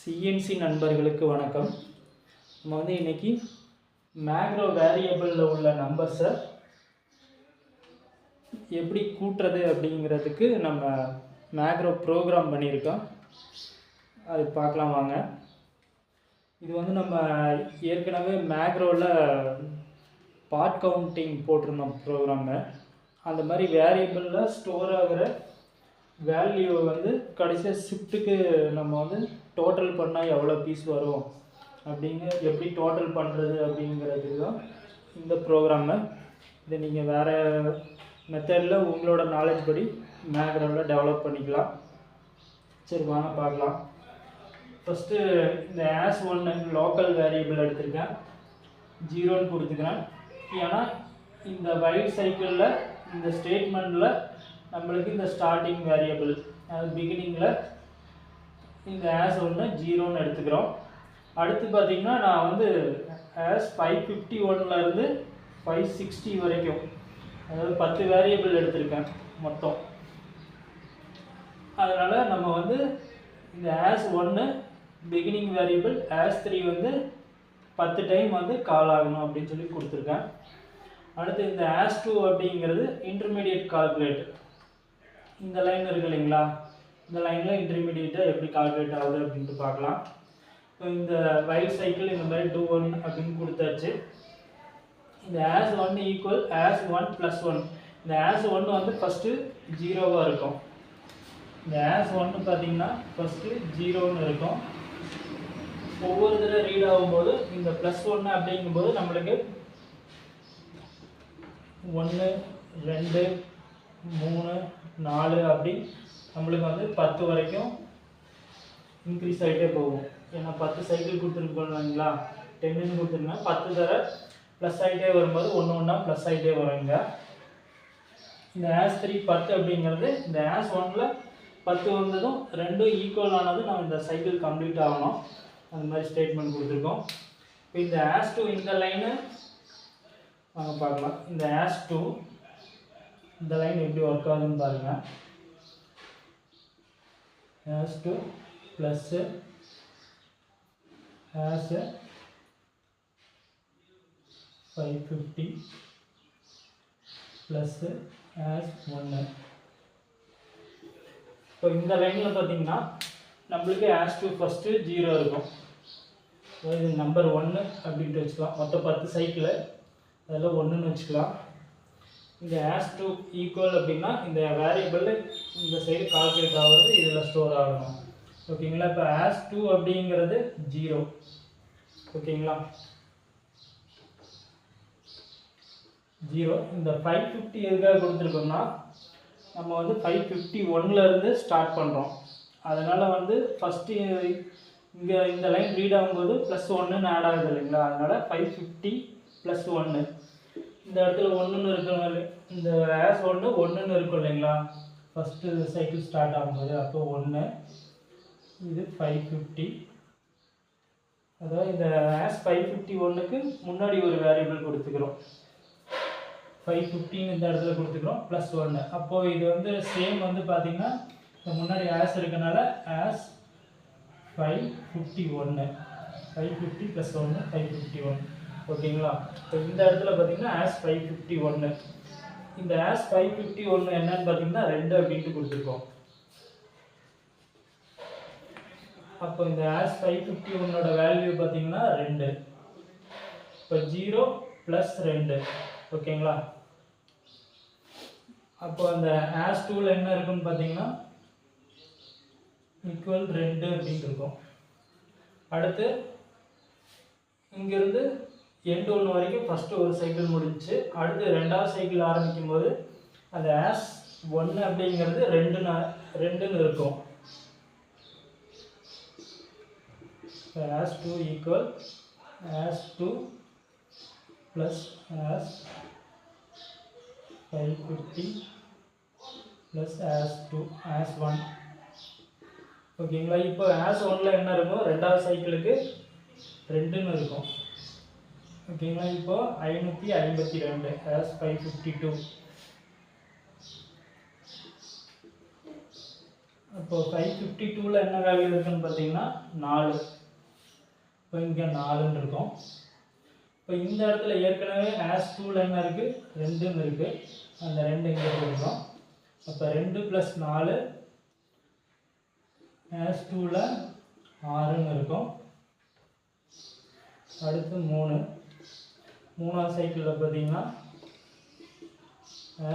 CNC நண்பர்களுக்கு வணக்கம். நம்ம இன்னைக்கு மேக்ரோ வேரியபிளில் உள்ள நம்பர்ஸை எப்படி கூட்டுறது அப்படிங்கிறதுக்கு நம்ம மேக்ரோ ப்ரோக்ராம் பண்ணியிருக்கோம். அது பார்க்கலாம் வாங்க. இது நம்ம ஏற்கனவே மேக்ரோவில் பார்ட் கவுண்டிங் போட்டிருந்தோம் ப்ரோக்ராமை. அந்த மாதிரி வேரியபிளில் ஸ்டோர் ஆகிற வேல்யூ கடைசியாக ஷிஃப்ட்டுக்கு நம்ம டோட்டல் பண்ணால் எவ்வளோ பீஸ் வரும் எப்படி டோட்டல் பண்ணுறது அப்படிங்கிறது தான் இந்த ப்ரோக்ராமை. இதை நீங்கள் வேறு மெத்தடில் உங்களோட நாலேஜ் படி மேக்ரோவில் டெவலப் பண்ணிக்கலாம். சரி வாங்க பார்க்கலாம். ஃபஸ்ட்டு இந்த as1 லோக்கல் வேரியபிள் எடுத்திருக்கேன், 0ன்னு கொடுத்துக்கிறேன். ஏன்னா இந்த வைல் சைக்கிளில் இந்த ஸ்டேட்மெண்ட்டில் நம்மளுக்கு இந்த ஸ்டார்டிங் வேரியபிள் பிகினிங்கில் இந்த as1 0ன்னு எடுத்துக்கிறோம். அடுத்து பார்த்திங்கன்னா நான் as 551லேருந்து 560 வரைக்கும், அதாவது 10 வேரியபிள் எடுத்திருக்கேன் மொத்தம். அதனால் நம்ம இந்த as1 beginning variable, as3 10 time call ஆகணும் அப்படின்னு சொல்லி கொடுத்துருக்கேன். அடுத்து இந்த as2 அப்படிங்கிறது இன்டர்மீடியட் கால்குலேட். இந்த லைன் இருக்கு இல்லைங்களா, இந்த லைனில் இன்டர்மீடியட்டாக எப்படி கால்குலேட் ஆகுது அப்படின்ட்டு பார்க்கலாம். இப்போ இந்த வைல் சைக்கிள் இந்த மாதிரி do 1 அப்படின்னு கொடுத்தாச்சு. இந்த as1 ஈக்குவல் as1 + 1. இந்த as1 ஃபஸ்ட்டு 0வாக இருக்கும். இந்த as1 பார்த்தீங்கன்னா ஃபஸ்ட்டு 0ன்னு இருக்கும். ஒவ்வொரு தடவை ரீட் ஆகும்போது இந்த +1 அப்படிங்கும்போது நம்மளுக்கு 1 2 3 4 அப்படி நம்மளுக்கு 10 வரைக்கும் இன்க்ரீஸ் ஆகிட்டே போகும். ஏன்னா 10 சைக்கிள் கொடுத்துருக்கோம் இல்லைங்களா, 10ன்னு கொடுத்துருங்க. 10 தடவை ப்ளஸ் ஆகிட்டே வரும்போது ஒன்று ஒன்றா ப்ளஸ் ஆகிட்டே வருங்க. இந்த as3 10 அப்படிங்கிறது இந்த as1ல் 10 வந்ததும் ரெண்டும் ஈக்குவல் ஆனது நம்ம இந்த சைக்கிள் கம்ப்ளீட் ஆகணும். அந்த மாதிரி ஸ்டேட்மெண்ட் கொடுத்துருக்கோம். இப்போ இந்த as2 இந்த லைனு வாங்க பார்க்கலாம். இந்த as2 இந்த லைன் எப்படி ஒர்க் ஆகுதுன்னு பாருங்கள். as2 plus as 550 plus as1. இப்போ இந்த லைனில் பார்த்தீங்கன்னா நம்மளுக்கு as2 ஃபஸ்ட்டு 0 இருக்கும். இது நம்பர் 1 அப்படின்ட்டு வச்சுக்கலாம். மொத்தம் 10 சைக்கிள், அதில் 1ன்னு வச்சுக்கலாம். இந்த as2 ஈக்குவல் அப்படின்னா இந்த வேரியபிள் இந்த சைடு கால்குலேட் ஆகுறது இதில் ஸ்டோர் ஆகணும். ஓகேங்களா. இப்போ as2 அப்படிங்கிறது 0. ஓகேங்களா, 0. இந்த 550 எதுக்காக கொடுத்துருக்கோம்னா நம்ம 551லேருந்து ஸ்டார்ட் பண்ணுறோம். அதனால் ஃபஸ்ட்டு இங்கே இந்த லைன் ரீட் ஆகும்போது +1ன்னு ஆட் ஆகுது இல்லைங்களா, அதனால் 550 + 1. இந்த இடத்துல 1ன்னு இருக்கிற இந்த as1 1ன்னு இருக்கும் இல்லைங்களா, ஃபஸ்ட்டு சைக்கிள் ஸ்டார்ட் ஆகும்போது. அப்போ 1, இது 550. அதாவது இந்த as 551க்கு முன்னாடி ஒரு வேரியபிள் கொடுத்துக்கிறோம், 550 இந்த இடத்துல கொடுத்துக்கிறோம், +1. அப்போது இது சேம் பார்த்தீங்கன்னா முன்னாடி as இருக்கனால as 551, 550 + 1 551. ஓகேங்களா. இப்போ இந்த இடத்துல பார்த்தீங்கன்னா as 551. இந்த as 551 என்னன்னு பார்த்தீங்கன்னா 2 அப்படின்ட்டு கொடுத்துருக்கோம். அப்போ இந்த as 551ஓட வேல்யூ பார்த்தீங்கன்னா 2. இப்போ 0 + 2. ஓகேங்களா. அப்போ அந்த as2ல் என்ன இருக்குன்னு பார்த்தீங்கன்னா ஈக்குவல் 2 அப்படின்னு இருக்கும். அடுத்து இங்கேருந்து எண்ட் 1 வரைக்கும் ஃபஸ்ட்டு ஒரு சைக்கிள் முடிஞ்சிச்சு. அடுத்து ரெண்டாவது சைக்கிள் ஆரம்பிக்கும் போது அந்த as1 அப்படிங்கிறது 2ன்னு இருக்கும். as2 equal as2 plus as 550 plus as2 as1. ஓகேங்களா. இப்போ as1ல் என்ன இருக்கும், ரெண்டாவது சைக்கிளுக்கு 2ன்னு இருக்கும். ஓகேங்களா. இப்போ 552 as 552. இப்போ 552ல் என்ன வேல்யூ இருக்குன்னு பார்த்தீங்கன்னா 4. இப்போ இங்கே 4ன்னு இருக்கும். இப்போ இந்த இடத்துல ஏற்கனவே as2ல் என்ன இருக்குது, 2ன்னு இருக்குது. அந்த 2 இங்கே போடுறோம். அப்போ 2 + 4 as2ல் 6ன்னு இருக்கும். அடுத்து 3. 3ஆம் சைக்கிளில் பார்த்தீங்கன்னா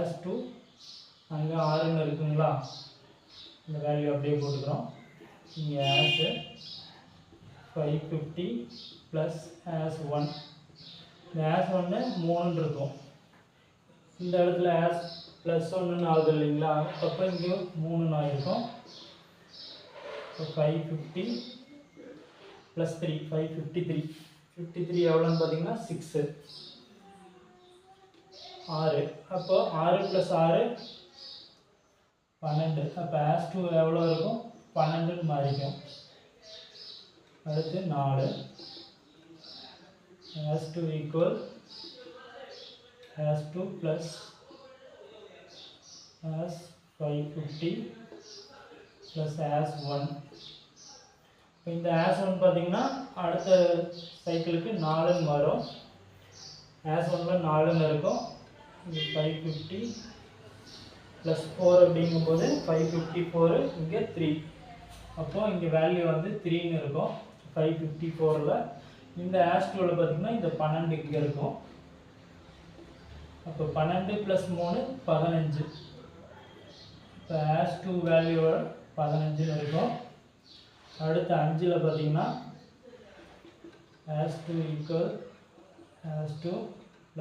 as2 அங்கே 6ன்னு இருக்குங்களா, இந்த வேல்யூ அப்படியே போட்டுக்கிறோம். இங்கே as 550 ப்ளஸ் as1. இந்த as1 3ன்னு இருக்கும். இந்த இடத்துல as +1ன்னு ஆகுது இல்லைங்களா, அப்போ இங்கே 3ன்னு ஆகிருக்கும். இப்போ 550 + 3 553. 53 எவ்வளோன்னு பார்த்தீங்கன்னா 6. 6. அப்போ 6 + 6 12. அப்போ as2 எவ்வளோ இருக்கும், 12ன்னு மாறிக்கும். அடுத்து 4. as2 = as2 + as550 + as1. இப்போ இந்த as1 பார்த்தீங்கன்னா அடுத்த சைக்கிளுக்கு 4ன்னு வரும். as1ல் 4ன்னு இருக்கும். இங்கே 550 + 4 அப்படிங்கும்போது 554. இங்கே 3. அப்போ இங்கே வேல்யூ வந்து 3ன்னு இருக்கும் 554ல். இந்த as2ல் பார்த்தீங்கன்னா இந்த 12 இங்கே இருக்கும். அப்போ 12 + 3 15. இப்போ as2 வேல்யூ 15ன்னு இருக்கும். அடுத்து 5ல் பார்த்தீங்கன்னா as2 = as2 +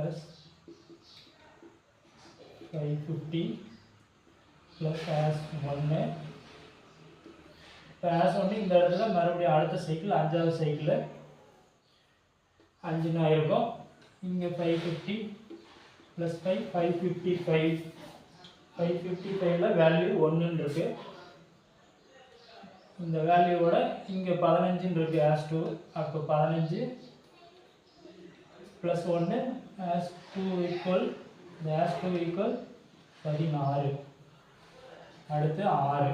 550 + as1. இப்போ as1 இந்த இடத்துல மறுபடியும் அடுத்த சைக்கிள் 5ஆவது சைக்கிள் 5ன்னு ஆயிருக்கும். இங்கே 550 + 5 555. 555ல் வேல்யூ 1ன்னு இருக்குது. இந்த வேல்யூவோட இங்கே 15ன்னு இருக்குது as2. அப்போ 15 + 1 as2 = 16. அடுத்து 6.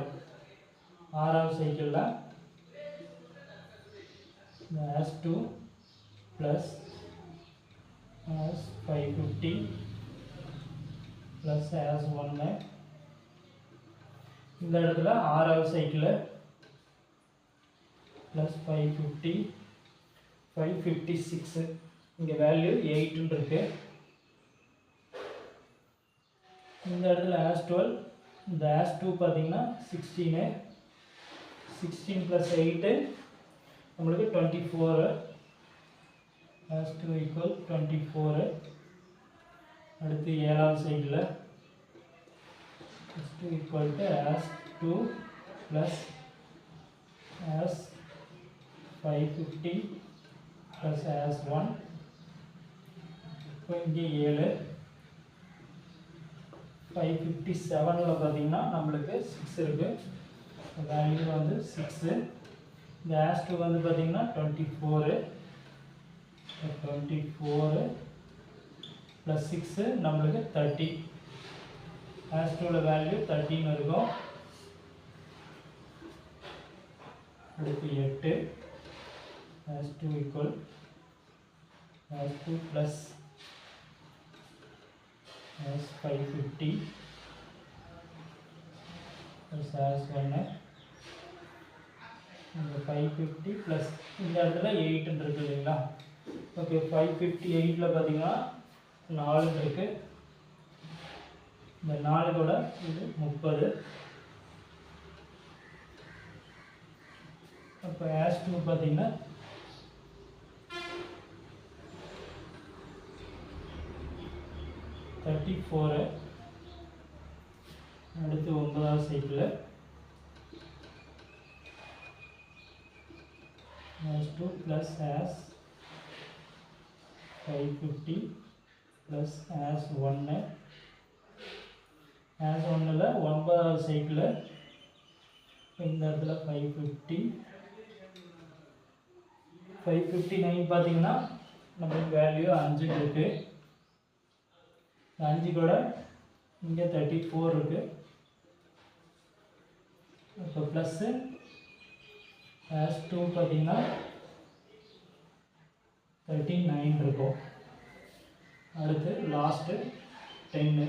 6ஆவது சைக்கிளில் as2 + as550 + as1. இந்த இடத்துல 6ஆவது சைக்கிள் +550 556. இங்கே வேல்யூ 8ன்னு இருக்குது. இந்த இடத்துல as12. இந்த as2 பார்த்தீங்கன்னா 16. 16 + 8 நம்மளுக்கு 24. as2 = 24. அடுத்து 7ஆவது cycle as2 = as2 + as550 + as1. இப்போ இங்கே 7. 557ல் பார்த்தீங்கன்னா நம்மளுக்கு 6 இருக்குது. வேல்யூ வந்து 6. இந்த as2 வந்து பார்த்தீங்கன்னா 24. 24 + 6 நம்மளுக்கு 30. as2ல வேல்யூ 13ன்னு இருக்கும். அடுத்து 8. as2 = as2 + as550 + as1. இந்த 550 + இந்த இடத்துல 8ன்னு இருக்குது இல்லைங்களா. ஓகே, 558ல் பார்த்தீங்கன்னா 4ன்னு இருக்குது. இந்த 4 கூட இது 30. அப்போ as2 பார்த்தீங்கன்னா 34. அடுத்து 9ஆவது cycle as2 + as550 + as1. as1ல் 9ஆவது cycle இந்த இடத்துல 550 559 பார்த்தீங்கன்னா நம்மளுக்கு வேல்யூ 5 இருக்குது. 5 கூட இங்கே 34 இருக்குது. இப்போ ப்ளஸ்ஸு as 2 பார்த்தீங்கன்னா 39 இருக்கும். அடுத்து last 10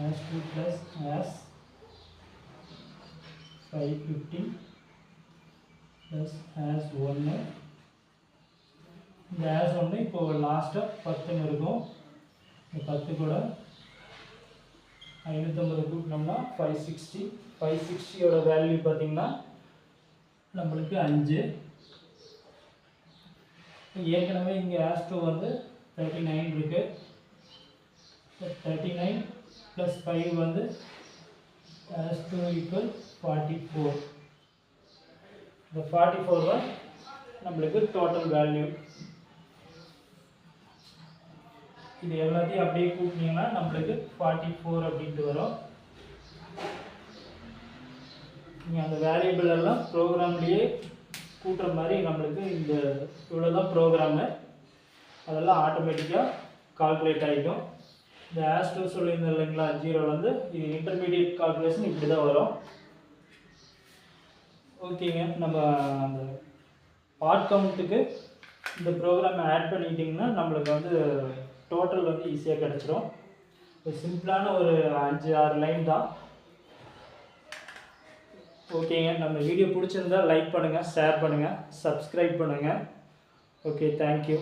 as 2 plus as 550 plus as 1. இந்த as 1 இப்போ லாஸ்ட்டாக 10 இருக்கும். இந்த 10 கூட 550 கூட்டினோம்னா 560. 560யோட வேல்யூ பார்த்தீங்கன்னா நம்மளுக்கு 5. ஏற்கனவே இங்கே as 2 வந்து 39 இருக்குது. 39 + 5 வந்து as 2 = 44. இந்த 44 தான் நம்மளுக்கு டோட்டல் வேல்யூ. இது எல்லாத்தையும் அப்படியே கூட்டினீங்கன்னா நம்மளுக்கு 44 அப்படின்ட்டு வரும். நீங்கள் அந்த வேரியபிள் எல்லாம் ப்ரோக்ராம்லேயே கூட்டுற மாதிரி நம்மளுக்கு இந்த இவ்வளோ தான் ப்ரோக்ராமு, அதெல்லாம் ஆட்டோமேட்டிக்காக கால்குலேட் ஆகிடும். இந்த as 2 சொல்லியிருந்தேன் இல்லைங்களா, 0லேருந்து இது இன்டர்மீடியட் கால்குலேஷன் இப்படி தான் வரும். ஓகேங்க, நம்ம அந்த பார்ட் கவுண்ட்டுக்கு இந்த ப்ரோக்ராமை ஆட் பண்ணிக்கிட்டிங்கன்னா நம்மளுக்கு வந்து டோட்டல் வந்து ஈஸியாக கிடச்சிரும். ஒரு சிம்பிளான ஒரு 5-6 லைன் தான். ஓகேங்க, நம்ம வீடியோ பிடிச்சிருந்தா லைக் பண்ணுங்கள், ஷேர் பண்ணுங்கள், சப்ஸ்கிரைப் பண்ணுங்கள். Okay, thank you.